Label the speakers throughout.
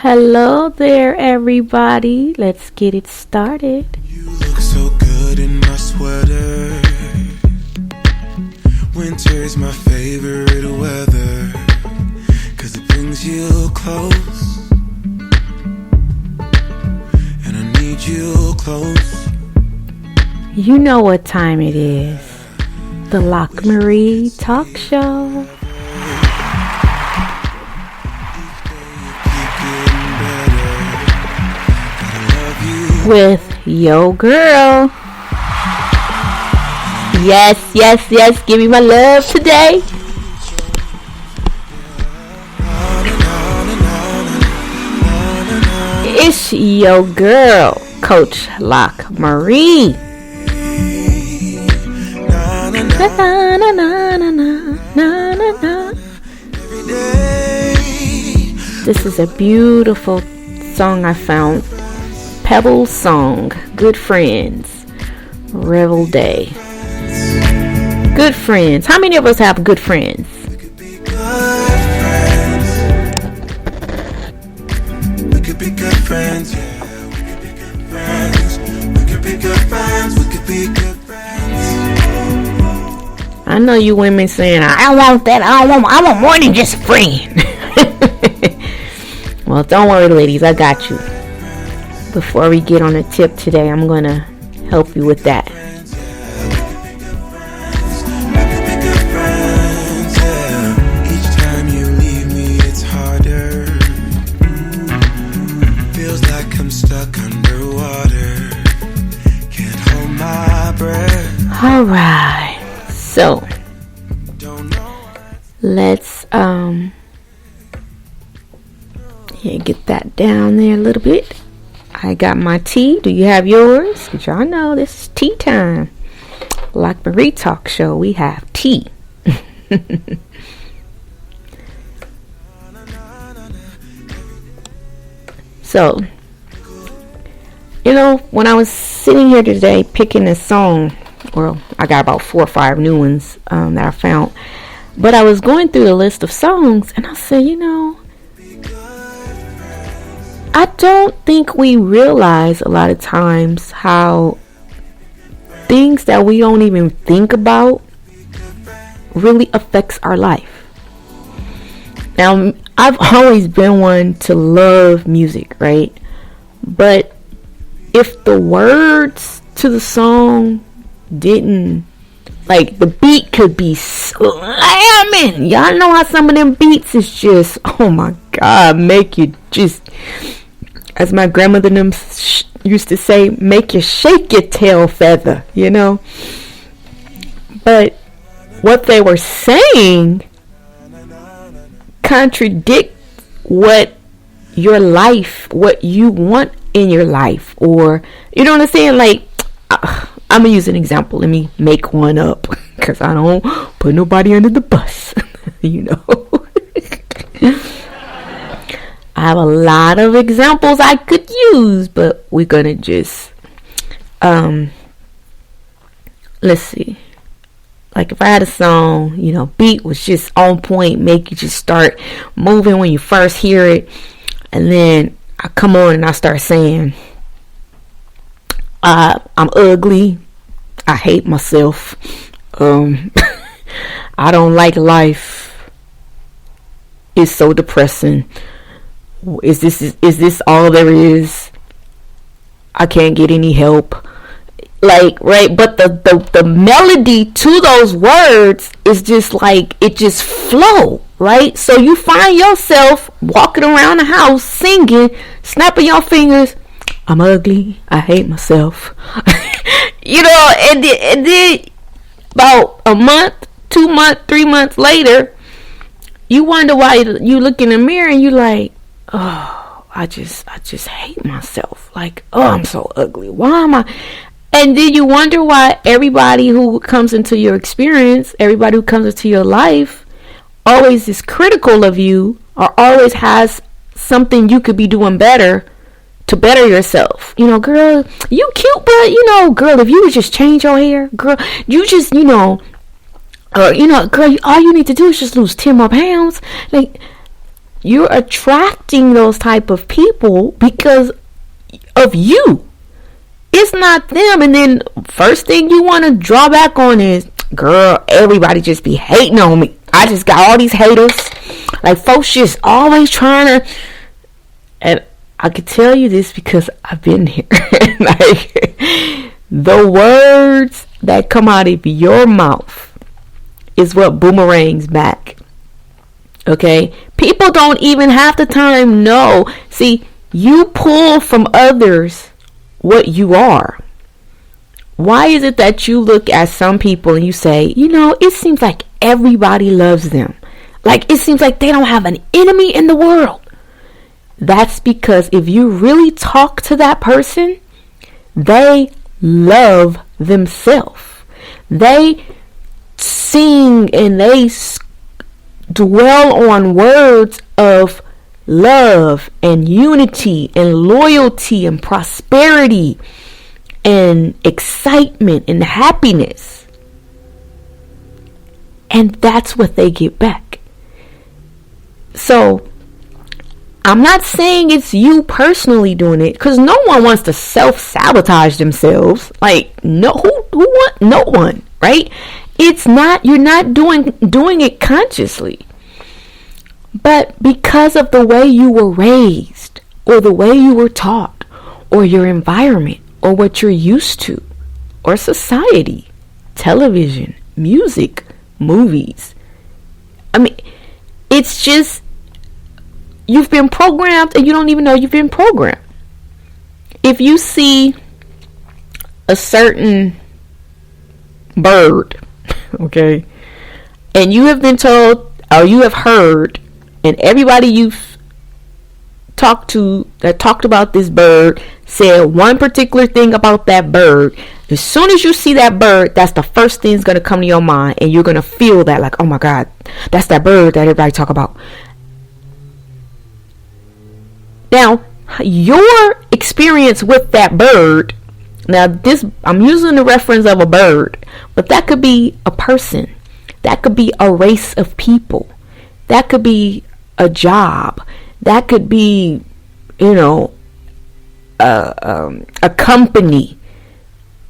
Speaker 1: Hello there, everybody. Let's get it started.
Speaker 2: You look so good in my sweater. Winter's my favorite weather, 'cause it brings you close, and I need you close.
Speaker 1: You know what time it is. The LockMarie Talk Show. With yo girl. Yes, give me my love today. It's yo girl, Coach LockMarie. Na, na, na, na, na, na, na. This is a beautiful song I found. Pebble song, Good Friends, Revel Day. Good friends. How many of us have good friends?
Speaker 2: We could be good friends, yeah. We could be good friends. We could be good friends. We could be good friends.
Speaker 1: I know you women saying, I want that. I want more than just a friend. Well, don't worry, ladies. I got you. Before we get on a tip today, I'm going to help you with that.
Speaker 2: Each time you leave me, it's harder. Feels like I'm stuck underwater. Can't hold my breath.
Speaker 1: All right. So, let's get that down there a little bit. I got my tea. Do you have yours? Because y'all know this is tea time. LockMarie Talk Show. We have tea. So, when I was sitting here today picking a song, well, I got about 4 or 5 new ones that I found. But I was going through the list of songs, and I said, I don't think we realize a lot of times how things that we don't even think about really affects our life. Now, I've always been one to love music, right? But if the words to the song didn't, like, the beat could be slamming. Y'all know how some of them beats is just, oh my God, make you just, as my grandmother used to say, make you shake your tail feather, But what they were saying contradict what your life, what you want in your life, or, you know what I'm saying? Like, I'm going to use an example. Let me make one up, because I don't put nobody under the bus, I have a lot of examples I could use, but we're going to just, let's see. Like if I had a song, beat was just on point, make you just start moving when you first hear it. And then I come on and I start saying, I'm ugly. I hate myself. I don't like life. It's so depressing. Is this all there is? I can't get any help. Like, right, but the melody to those words is just like, it just flow, right? So you find yourself walking around the house singing, snapping your fingers, I'm ugly, I hate myself. And then about a month, 2 months, 3 months later, you wonder why you look in the mirror and you like, oh, I just hate myself. Like, oh, I'm so ugly. Why am I? And then you wonder why everybody who comes into your experience, everybody who comes into your life, always is critical of you, or always has something you could be doing better to better yourself. Girl, you cute, but girl, if you would just change your hair, girl, you just, girl, all you need to do is just lose 10 more pounds. Like, You're attracting those type of people because of you. It's not them. And then first thing you want to draw back on is, girl, everybody just be hating on me. I just got all these haters. Like, folks just always trying to. And I could tell you this because I've been here. Like, the words that come out of your mouth is what boomerangs back. Okay? People don't even half the time know. See, you pull from others what you are. Why is it that you look at some people and you say, you know, it seems like everybody loves them? Like, it seems like they don't have an enemy in the world. That's because if you really talk to that person, they love themselves. They sing and they dwell on words of love and unity and loyalty and prosperity and excitement and happiness. And that's what they get back. So I'm not saying it's you personally doing it, because no one wants to self-sabotage themselves. Like, no, who want? No one, right? It's not, you're not doing it consciously. But because of the way you were raised, or the way you were taught, or your environment, or what you're used to, or society, television, music, movies. I mean, it's just, you've been programmed and you don't even know you've been programmed. If you see a certain bird, okay, and you have been told, or you have heard, and everybody you've talked to that talked about this bird said one particular thing about that bird, as soon as you see that bird, that's the first thing that's going to come to your mind, and you're going to feel that, like, oh my God, that's that bird that everybody talk about. Now, your experience with that bird, now this, I'm using the reference of a bird, but that could be a person, that could be a race of people, that could be a job, that could be, you know, a company.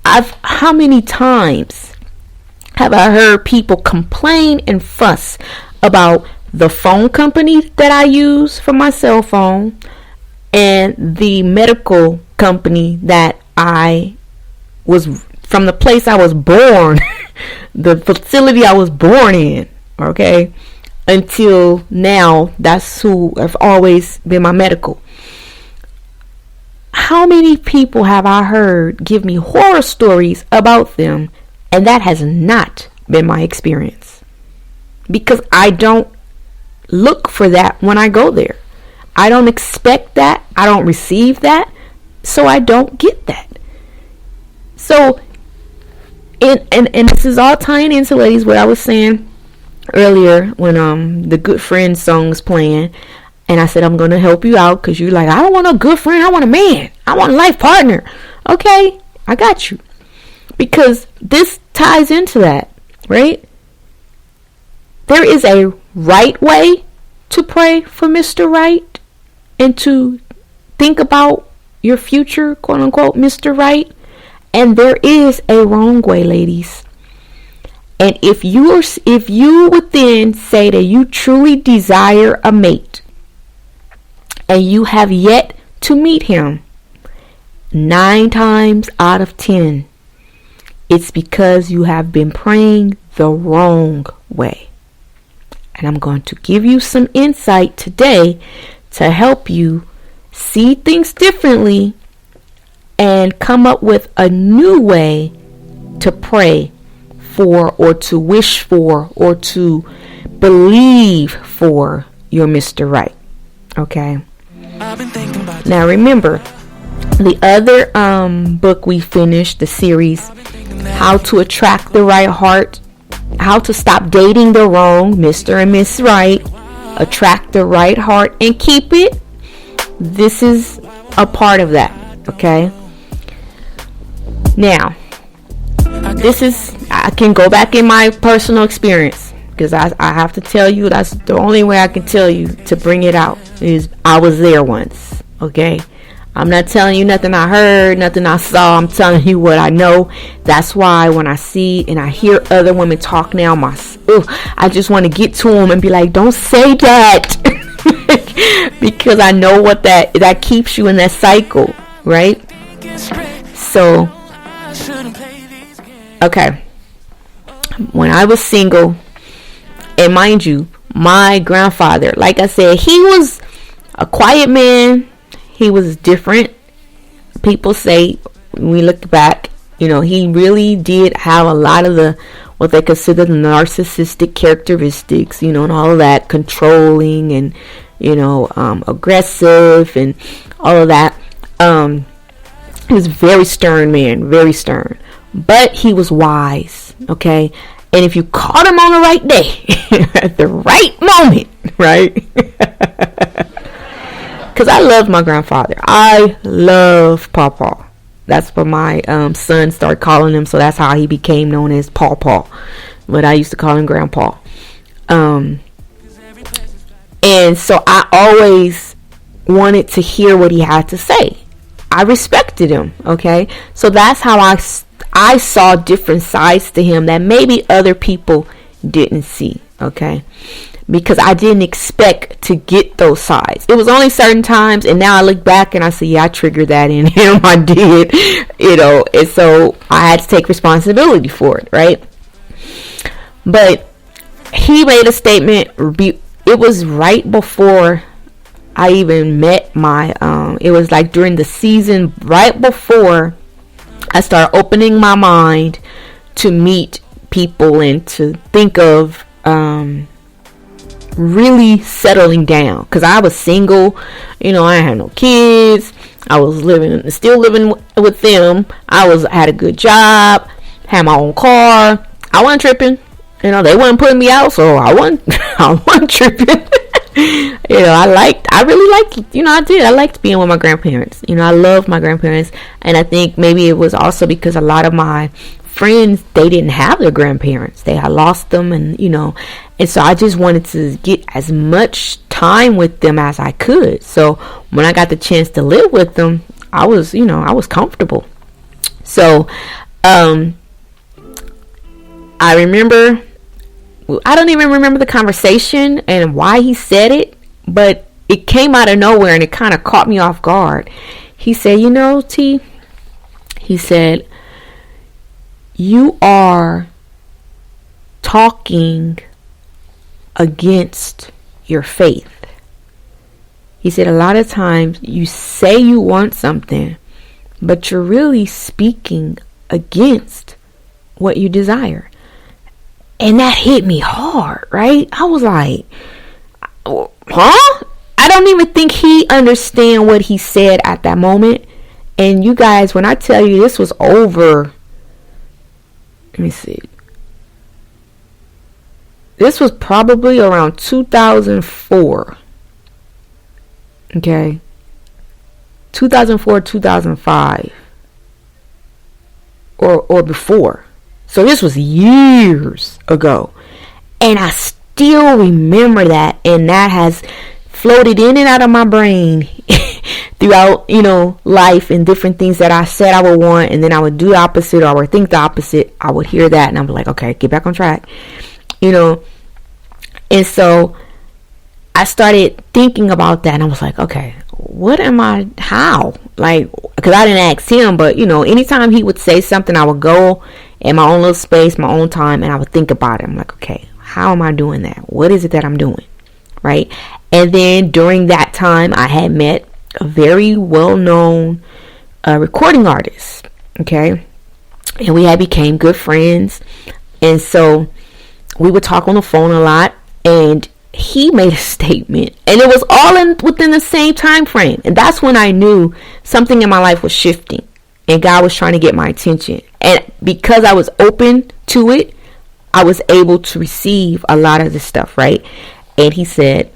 Speaker 1: How many times have I heard people complain and fuss about the phone company that I use for my cell phone and the medical company that I was, from the place I was born, the facility I was born in, okay, until now, that's who have always been my medical. How many people have I heard give me horror stories about them, and that has not been my experience? Because I don't look for that when I go there. I don't expect that. I don't receive that. So I don't get that. So, and this is all tying into, ladies, what I was saying earlier when the Good Friend song was playing. And I said, I'm going to help you out, because you're like, I don't want a good friend. I want a man. I want a life partner. Okay, I got you. Because this ties into that, right? There is a right way to pray for Mr. Right and to think about your future, quote unquote, Mr. Right. And there is a wrong way, ladies. And if you would then say that you truly desire a mate, and you have yet to meet him, 9 times out of 10, it's because you have been praying the wrong way. And I'm going to give you some insight today to help you see things differently and come up with a new way to pray for, or to wish for, or to believe for your Mr. Right. Okay? Now remember, the other book we finished, the series, How to Attract the Right Heart, How to Stop Dating the Wrong Mr. and Miss Right, Attract the Right Heart and Keep It. This is a part of that, okay? Now, this is, I can go back in my personal experience, because I have to tell you, that's the only way I can tell you to bring it out, is I was there once. Okay, I'm not telling you nothing I heard, nothing I saw. I'm telling you what I know. That's why when I see and I hear other women talk now, I just want to get to them and be like, don't say that. Because I know what that keeps you in that cycle, right? So, okay, when I was single, and mind you, my grandfather, like I said, he was a quiet man. He was different. People say, when we look back, he really did have a lot of what they consider the narcissistic characteristics, and all of that, controlling and, aggressive and all of that. He was a very stern man, very stern. But he was wise, okay? And if you caught him on the right day, at the right moment, right? Because I love my grandfather. I love Pawpaw. That's what my son started calling him, so that's how he became known as Pawpaw. But I used to call him Grandpa. And so I always wanted to hear what he had to say. I respected him, okay? So that's how I saw different sides to him that maybe other people didn't see, okay? Because I didn't expect to get those sides. It was only certain times, and now I look back and I say, yeah, I triggered that in him. I did, and so I had to take responsibility for it, right? But he made a statement. It was right before I even met it was like during the season, right before I started opening my mind to meet people and to think of really settling down, because I was single, I had no kids, I was still living with them, had a good job, had my own car, I wasn't tripping, they weren't putting me out, so I wasn't tripping. I liked being with my grandparents. I loved my grandparents, and I think maybe it was also because a lot of my friends, they didn't have their grandparents. They had lost them, and so I just wanted to get as much time with them as I could. So when I got the chance to live with them, I was comfortable. So I remember, I don't even remember the conversation and why he said it, but it came out of nowhere and it kind of caught me off guard. He said, T, he said, you are talking against your faith. He said, a lot of times you say you want something, but you're really speaking against what you desire. And that hit me hard, right? I was like, huh? I don't even think he understand what he said at that moment. And you guys, when I tell you this was over, let me see. This was probably around 2004. Okay. 2004, 2005. Or before. So this was years ago. And I still remember that. And that has floated in and out of my brain throughout, life, and different things that I said I would want. And then I would do the opposite, or I would think the opposite. I would hear that and I'm like, okay, get back on track. And so I started thinking about that. And I was like, okay, how? Like, because I didn't ask him, but anytime he would say something, I would go in my own little space, my own time, and I would think about it. I'm like, okay, how am I doing that? What is it that I'm doing? Right? And then during that time, I had met a very well-known recording artist. Okay? And we had became good friends. And so we would talk on the phone a lot. And he made a statement, and it was all within the same time frame. And that's when I knew something in my life was shifting, and God was trying to get my attention. And because I was open to it, I was able to receive a lot of this stuff, right? And he said,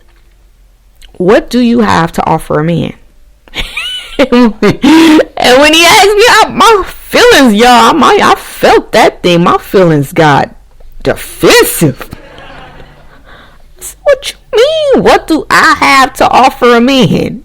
Speaker 1: what do you have to offer a man? And when he asked me, my feelings, y'all, I felt that thing. My feelings got defensive. What you mean? What do I have to offer a man?